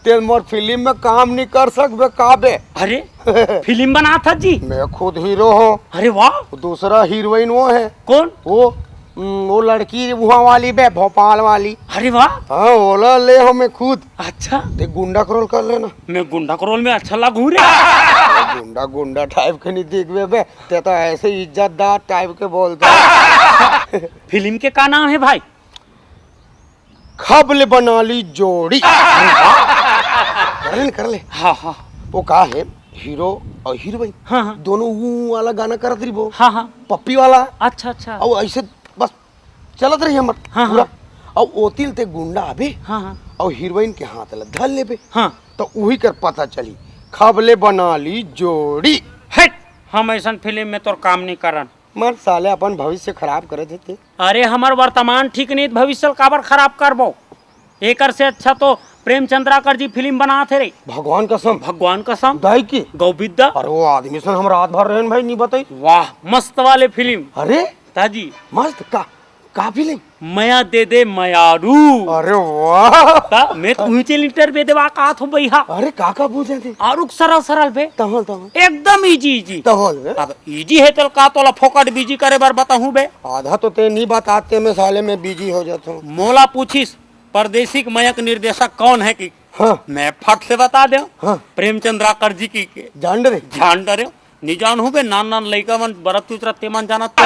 ते more film में काम नहीं कर सकबे काबे। अरे फिल्म बना था जी? मैं खुद हीरो हूँ। अरे वाह। दूसरा हीरोइन वो है। कौन? वो लड़की वहाँ वाली बे, भोपाल वाली। अरे वाह। हाँ ओला ले हमें खुद। अच्छा ते गुंडा क्रोल कर लेना। मैं गुंडा क्रोल में अच्छा लगूं रे। गुंडा गुंडा टाइप के नहीं दिखबे बे, ते तो ऐसे इज्जतदार टाइप के बोलता है। फिल्म के का नाम है भाई? खबल बना ली जोड़ी। कर ले। हाँ हाँ वो का है, हीरो और हीरोइन हाँ हाँ दोनों वो वाला गाना करत रही वो हाँ हाँ। पप्पी वाला। अच्छा अच्छा। और ऐसे बस चलत रही हमर हाँ, पूरा। और ओतिल ते गुंडा आबे हाँ हाँ और हीरोइन के हाथ ल धर लेबे। हाँ। तो वही कर पता चली खबले बना ली जोड़ी। हट, हम ऐसा फिल्म में तो काम नहीं करन। मर साले अपन भविष्य खराब करे देते। अरे हमार वर्तमान ठीक नहीं, भविष्य काबर खराब करबो। एकर से अच्छा तो प्रेमचंद्राकर जी फिल्म बना थे रे। भगवान कसम। भगवान कसम। दाई की गौविद्या। अरे वो आदमी से हम रात भर रहन भाई नहीं बताई। वाह मस्त वाले फिल्म। अरे ताजी मस्त का फिल्म। मया दे दे मयारू। अरे वाह। ता मैं तो ऊंचे लीटर पे देवा का थो भैया। अरे काका पूछे थे। आरुक सरल सरल बे। तहल एकदम इजी इजी। तहल अब इजी है तो का तोला फोकट बिजी करे बार बताऊं बे। आधा तो ते नहीं बताते, मैं साले में बिजी हो जाता हूँ। मोला पूछिस परदेशिक मयक निर्देशक कौन है कि हाँ मैं फट से बता दे। हाँ प्रेमचंद्राकर जी की के जान डरे जान डरे नहीं जान हो बे। नान नान लइका मन बरत उतरत ते मन जानत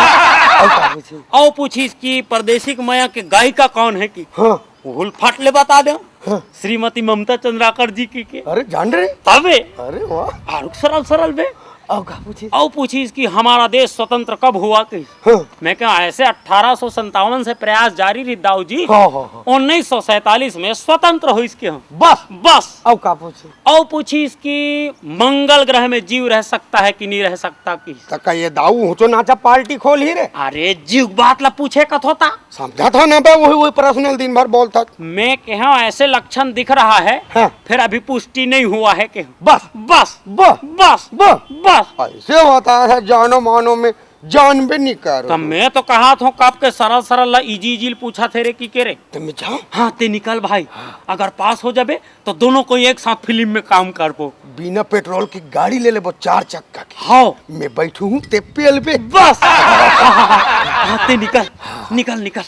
औ पूछिस कि परदेशिक मया के गायिका कौन है कि हाँ हुल फट ले बता दे। हाँ श्रीमती ममता चंद्राकर जी की के अरे जान डरे। तबे अरे वाह। आरुक सरल सरल बे। अब का पूछे। औ पूछिस कि हमारा देश स्वतंत्र कब हुआ कि हाँ मैं क्या ऐसे 1857 से प्रयास जारी रही दाऊ जी। हाँ हाँ 1947 में स्वतंत्र हो इसके हम बस। बस। अब का पूछे। औ पूछिस कि मंगल ग्रह में जीव रह सकता है कि नहीं रह सकता कि तका ये दाऊ हो तो नाचा पार्टी खोल ही रे। अरे जीव बात ला पूछे कत होता। समझा था ना बे, वही पर्सनल दिन भर बोलता। मैं कहा ऐसे लक्षण दिख रहा है। हाँ। फिर अभी पुष्टि नहीं हुआ है कि बस बस बस बस बस बस। ऐसे होता है जानो मानो में जान भी नहीं कर। तो मैं तो कहा था कब के सरल सरल इजी इजी पूछा थे रे की के रे। तुम जाओ। हाँ ते निकल भाई। अगर पास हो जाबे तो दोनों को एक साथ फिल्म में काम करबो। बिना पेट्रोल की गाड़ी ले ले वो 4 चक्का की। हाँ मैं बैठू हूँ ते पेल पे। बस। हाँ ते निकल निकल निकल।